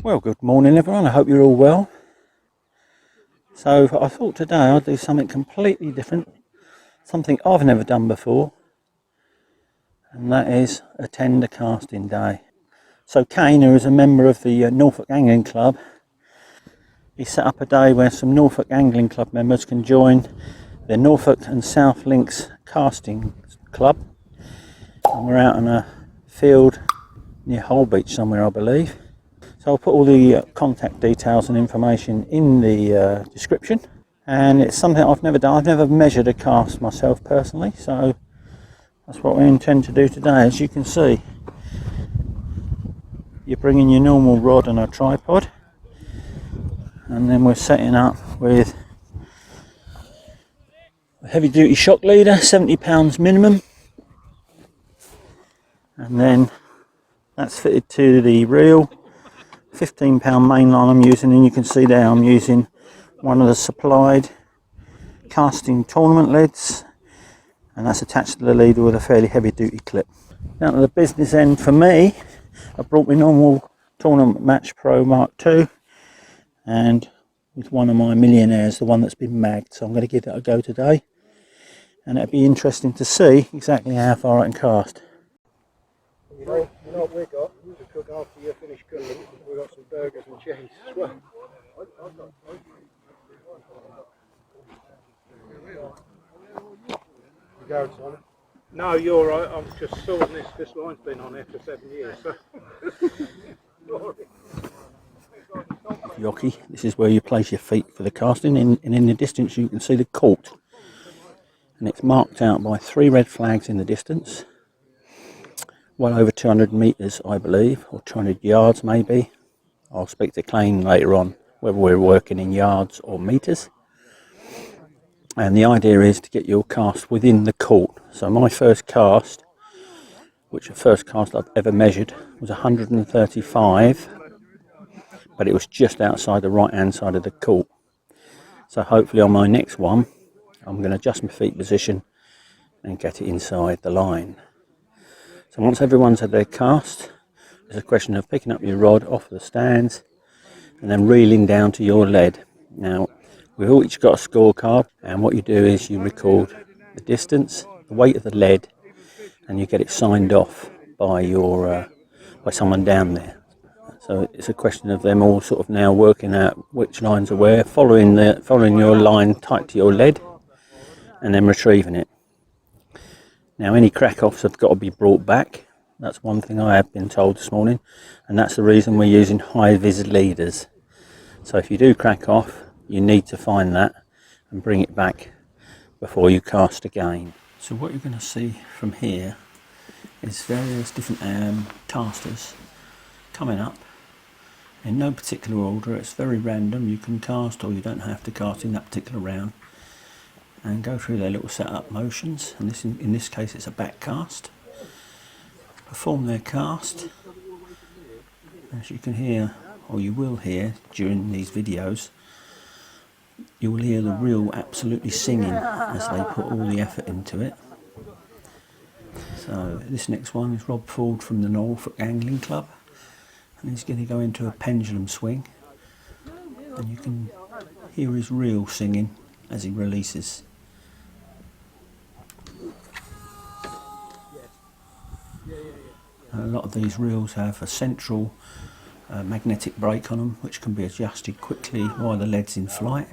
Well, good morning everyone, I hope you're all well. So I thought today I'd do something completely different, something I've never done before, and that is attend a casting day. So Kane, who is a member of the Norfolk Angling Club, he set up a day where some Norfolk Angling Club members can join the Norfolk and South Links Casting Club, and we're out on a field near Holbeach somewhere, I believe. So I'll put all the contact details and information in the description, and it's something I've never done. I've never measured a cast myself personally, so that's what we intend to do today. As you can see, you're bringing your normal rod and a tripod, and then we're setting up with a heavy duty shock leader, £70 minimum, and then that's fitted to the reel. £15 main line I'm using, and you can see there I'm using one of the supplied casting tournament leads, and that's attached to the leader with a fairly heavy duty clip. Down to the business end for me, I brought my normal Tournament Match Pro Mark II, and with one of my millionaires, the one that's been magged, so I'm going to give that a go today, and it'll be interesting to see exactly how far I can cast. You know what we've got to cook after you finish cooking? We've got some burgers and cheese as well. You go, Simon? No, you're right. I'm just sorting this. This line's been on here for 7 years. So. Yoki, this is where you place your feet for the casting, and in the distance you can see the court, and it's marked out by 3 red flags in the distance. Well over 200 metres, I believe, or 200 yards maybe. I'll speak to Kane later on whether we're working in yards or metres. And the idea is to get your cast within the court. So my first cast, which the first cast I've ever measured, was 135, but it was just outside the right hand side of the court. So hopefully on my next one, I'm going to adjust my feet position and get it inside the line. So once everyone's had their cast, it's a question of picking up your rod off the stands and then reeling down to your lead. Now, we've all each got a scorecard, and what you do is you record the distance, the weight of the lead, and you get it signed off by your by someone down there. So it's a question of them all sort of now working out which lines are where, following your line tight to your lead, and then retrieving it. Now, any crack-offs have got to be brought back. That's one thing I have been told this morning, and that's the reason we're using high-vis leaders. So if you do crack off, you need to find that and bring it back before you cast again. So what you're going to see from here is various different casters coming up in no particular order. It's very random. You can cast or you don't have to cast in that particular round, and go through their little setup motions, and in this case it's a back cast. Perform their cast. As you can hear, or you will hear during these videos, you will hear the reel absolutely singing as they put all the effort into it. So this next one is Rob Ford from the Norfolk Angling Club, and he's going to go into a pendulum swing, and you can hear his reel singing as he releases. A lot of these reels have a central magnetic brake on them, which can be adjusted quickly while the lead's in flight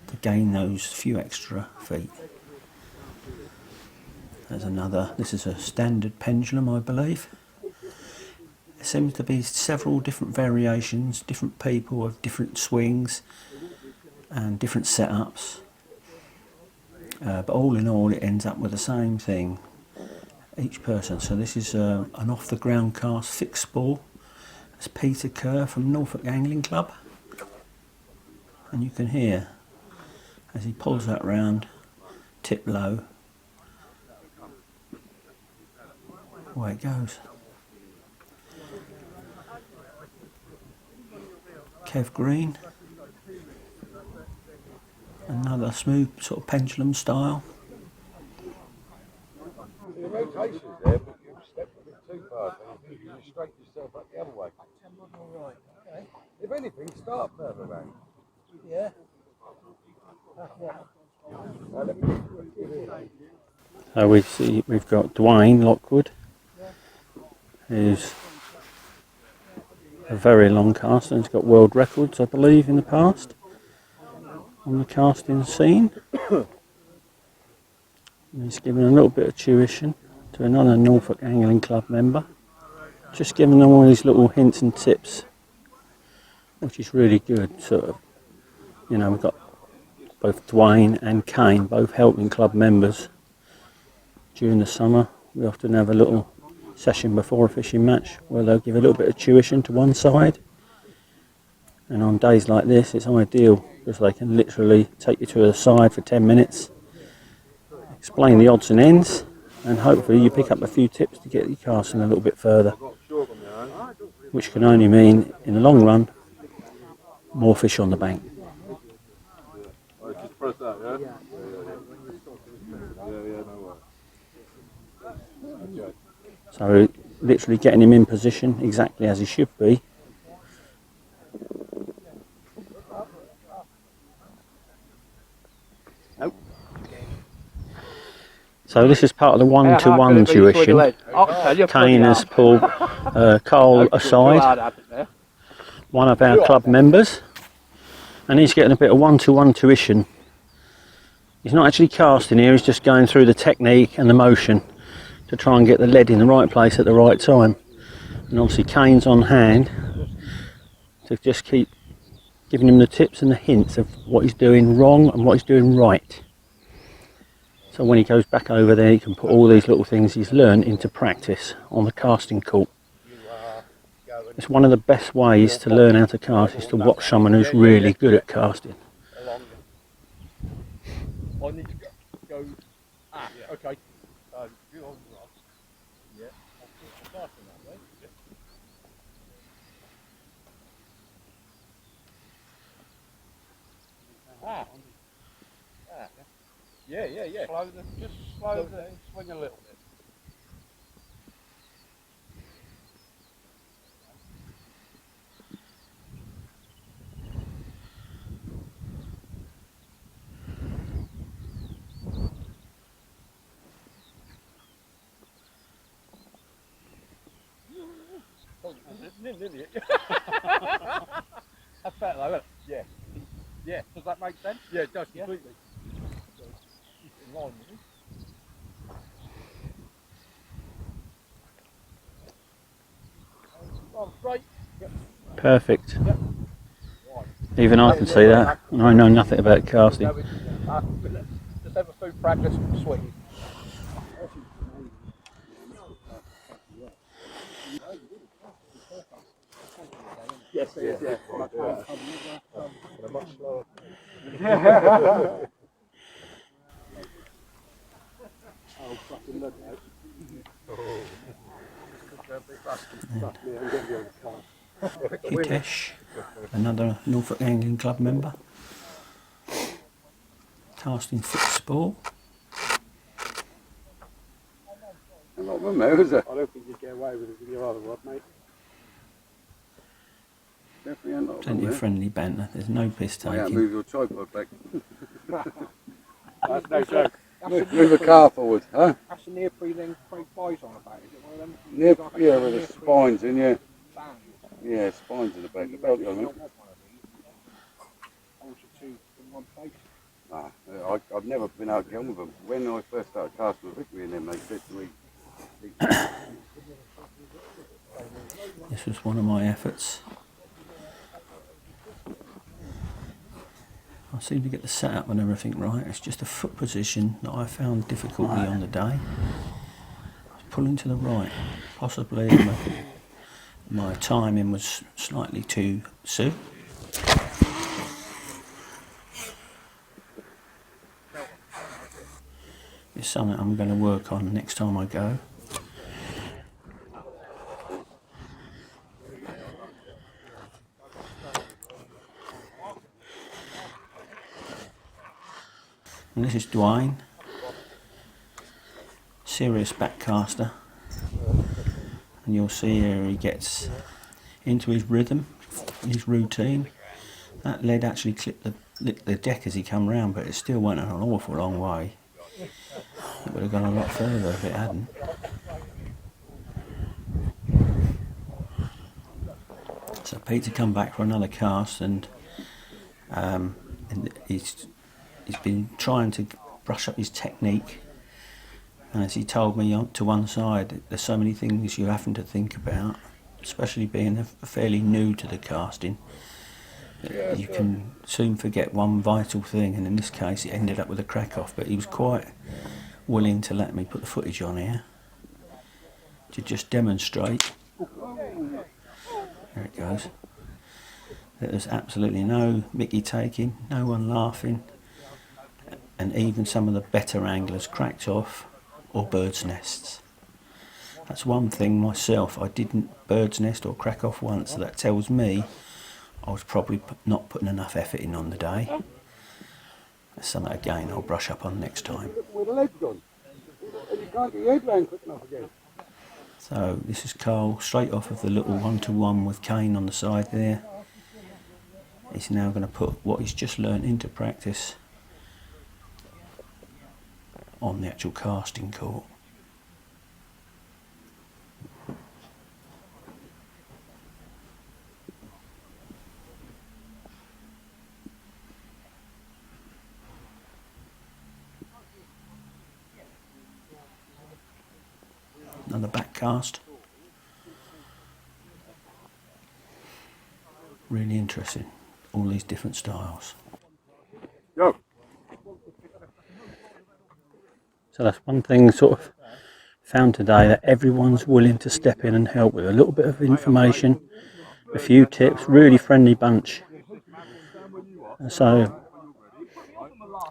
to gain those few extra feet. There's another. This is a standard pendulum, I believe. There seems to be several different variations, different people have different swings and different setups, but all in all it ends up with the same thing each person. So this is an off the ground cast fixed spool. It's Peter Kerr from Norfolk Angling Club, and you can hear as he pulls that round, tip low, away it goes. Kev Green, another smooth sort of pendulum style. The rotation's there, but you've stepped a bit too far. You just straighten yourself up the other way. All right. Okay. If anything, start further round. Yeah. So we've got Dwayne Lockwood, who's a very long caster and he's got world records, I believe, in the past on the casting scene. And he's given a little bit of tuition to another Norfolk Angling Club member, just giving them all these little hints and tips, which is really good. Sort of, you know, we've got both Dwayne and Kane, both helping club members during the summer. We often have a little session before a fishing match where they'll give a little bit of tuition to one side, and on days like this it's ideal because they can literally take you to the side for 10 minutes, explain the odds and ends, and hopefully you pick up a few tips to get your casting a little bit further, which can only mean in the long run more fish on the bank. Just press that, yeah? Yeah, no worries. Okay. So literally getting him in position exactly as he should be. So this is part of the one-to-one tuition. Kane has pulled Carl aside, one of our club members, and he's getting a bit of one-to-one tuition. He's not actually casting here, he's just going through the technique and the motion to try and get the lead in the right place at the right time. And obviously Kane's on hand to just keep giving him the tips and the hints of what he's doing wrong and what he's doing right. So when he goes back over there, he can put all these little things he's learned into practice on the casting court. It's one of the best ways to learn how to cast is to watch someone who's really good at casting. I need to go. Okay. Good on the rod. Yeah. Starting that way. Yeah. Just slow the swing a little bit. Nearly it. That's better though, isn't it? Yeah. Yeah. Does that make sense? Yeah, it does completely. In line with it. Straight. Yep. Perfect. Yep. Even I can see that, and I know nothing about casting. Just have a few practice swing. Yes, yeah. Much slower. Oh, fucking look out. Hitesh, another Norfolk Angling Club member, casting fixed spool. A lot of them there, is there? I don't think you'd get away with it with your other rod, mate. Definitely a lot of Plenty them of there. friendly banter, there's no piss I can't taking. move your tripod back. That's no joke. Move the car forward, huh? That's the near-pre then Craig buys on about. Is it one of them? Near, yeah, with the spines in, yeah. Bands. Yeah, spines in the back. The belt on it. Holds the two in one place. Nah, I've never been able to get on with them. When I first started casting with Victory and them, they said to me, This was one of my efforts. I seem to get the setup and everything right. It's just a foot position that I found difficulty on the day. I was pulling to the right. Possibly my timing was slightly too soon. It's something I'm going to work on next time I go. And this is Dwayne, serious backcaster. and you'll see here he gets into his rhythm, his routine. That lead actually clipped the deck as he come round, but it still went an awful long way. It would have gone a lot further if it hadn't. So Peter come back for another cast, and he's been trying to brush up his technique. And as he told me to one side, there's so many things you're having to think about, especially being fairly new to the casting. You can soon forget one vital thing, and in this case it ended up with a crack off, but he was quite willing to let me put the footage on here to just demonstrate. There it goes. There's absolutely no mickey taking, no one laughing, and even some of the better anglers cracked off or bird's nests. That's one thing myself, I didn't bird's nest or crack off once, so that tells me I was probably not putting enough effort in on the day. That's something again I'll brush up on next time. With the legs gone. And you can't get your head round quick enough again. So this is Carl, straight off of the little 1-to-1 with cane on the side there. He's now going to put what he's just learnt into practice on the actual casting court. Another back cast. Really interesting, all these different styles. Go. So that's one thing sort of found today, that everyone's willing to step in and help with a little bit of information, a few tips, really friendly bunch. And so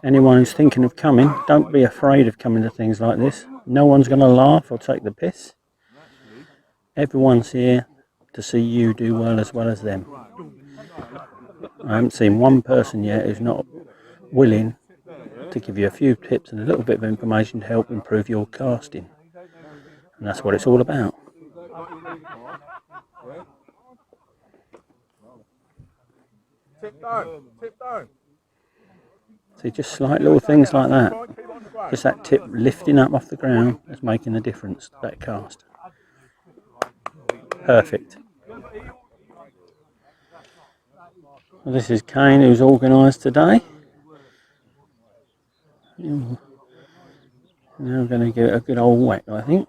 anyone who's thinking of coming, don't be afraid of coming to things like this. No one's going to laugh or take the piss. Everyone's here to see you do well as them. I haven't seen one person yet who's not willing to give you a few tips and a little bit of information to help improve your casting. And that's what it's all about. Tip down, tip down. See, just slight little things like that. Just that tip lifting up off the ground is making a difference to that cast. Perfect. Well, this is Kane, who's organised today. Now we're going to give it a good old whack, I think.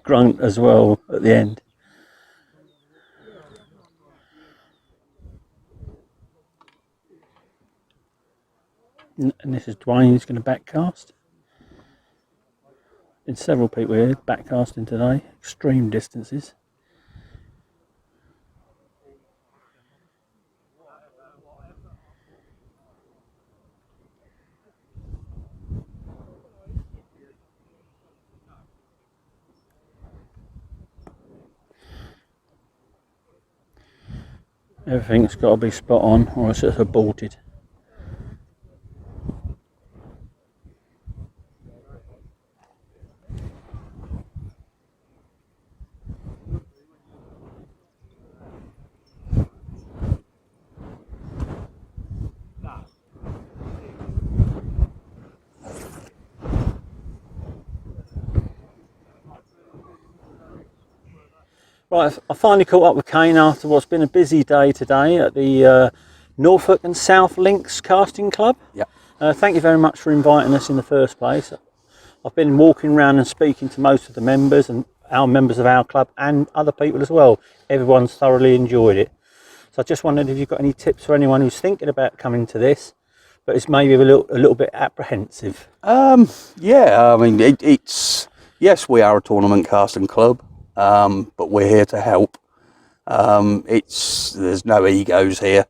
Grunt as well at the end. And this is Dwayne, who's going to backcast. Been several people here backcasting today, extreme distances. Everything's got to be spot on or else it's aborted. Right, I finally caught up with Kane after what's been a busy day today at the Norfolk and South Links Casting Club. Yeah. Thank you very much for inviting us in the first place. I've been walking around and speaking to most of the members and our members of our club and other people as well. Everyone's thoroughly enjoyed it. So I just wondered if you've got any tips for anyone who's thinking about coming to this, but it's maybe a little bit apprehensive. Yeah, I mean, it's yes, we are a tournament casting club. But we're here to help. There's no egos here.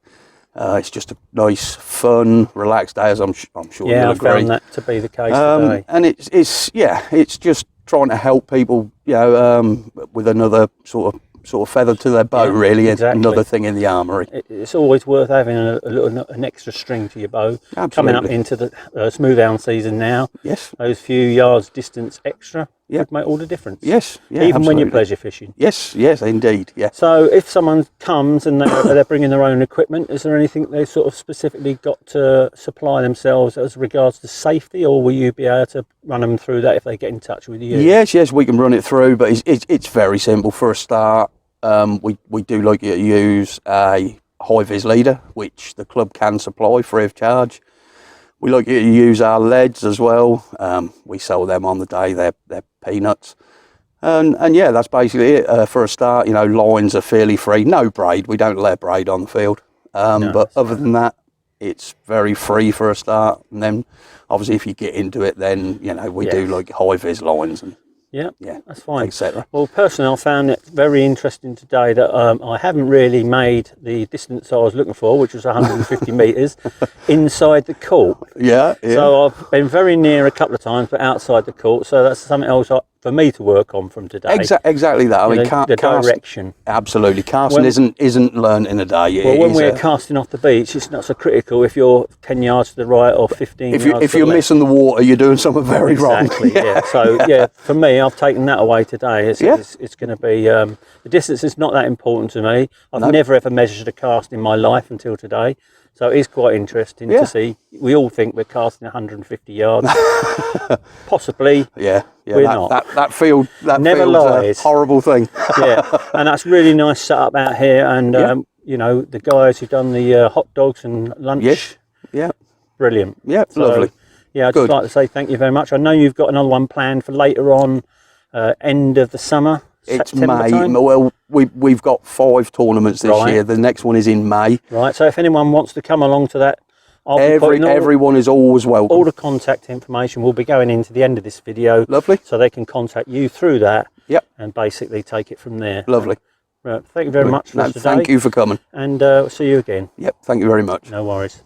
It's just a nice, fun, relaxed day, as I'm sure Yeah, you'll I agree. found that to be the case today. And it's just trying to help people, with another sort of sort of feather to their bow, really, and exactly. another thing in the armoury. It's always worth having an extra string to your bow. Coming up Absolutely. into the smooth hound season now, Yes. those few yards distance extra Yeah. would make all the difference. Yes. Yeah. Even when you're absolutely. pleasure fishing. Yes. Yes, indeed. Yeah. So if someone comes and they're bringing their own equipment, is there anything they sort of specifically got to supply themselves as regards to safety, or will you be able to run them through that if they get in touch with you? Yes, we can run it through, but it's very simple for a start. We do like you to use a high-vis leader, which the club can supply free of charge. We like you to use our leads as well. We sell them on the day, they're peanuts. And yeah, that's basically it for a start. You know, lines are fairly free, no braid, we don't let braid on the field. But other than that, it's very free for a start. And then obviously if you get into it, then, you know, we do like high-vis lines and Yeah, that's fine. etc. Well, personally, I found it very interesting today that I haven't really made the distance I was looking for, which was 150 metres, inside the court. Yeah. So I've been very near a couple of times, but outside the court. So that's something else for me to work on from today. Exactly that. I mean, the direction. Absolutely, casting isn't learned in a day. Well, when we're casting off the beach, it's not so critical if you're 10 yards to the right or 15 yards. If you're missing the water, you're doing something very wrong. Exactly. Yeah. So yeah, for me, I've taken that away today. It's going to be the distance is not that important to me. I've never ever measured a cast in my life until today. So it is quite interesting to see. We all think we're casting 150 yards. Possibly. Yeah. We're not. That field. That Never field's lies. a horrible thing. Yeah, and that's really nice setup out here. And you know, the guys who've done the hot dogs and lunch. Yes. Yeah. Brilliant. Yeah. So, Lovely. Yeah, I'd just like to say thank you very much. I know you've got another one planned for later on, end of the summer. It's September May. time? Well, we've got 5 tournaments this year. The next one is in May. Right. So if anyone wants to come along to that, I'll be putting everyone is always welcome. All the contact information will be going into the end of this video. Lovely. So they can contact you through that. Yep. And basically take it from there. Lovely. Right. Thank you very much for today. Thank you for coming. And see you again. Yep. Thank you very much. No worries.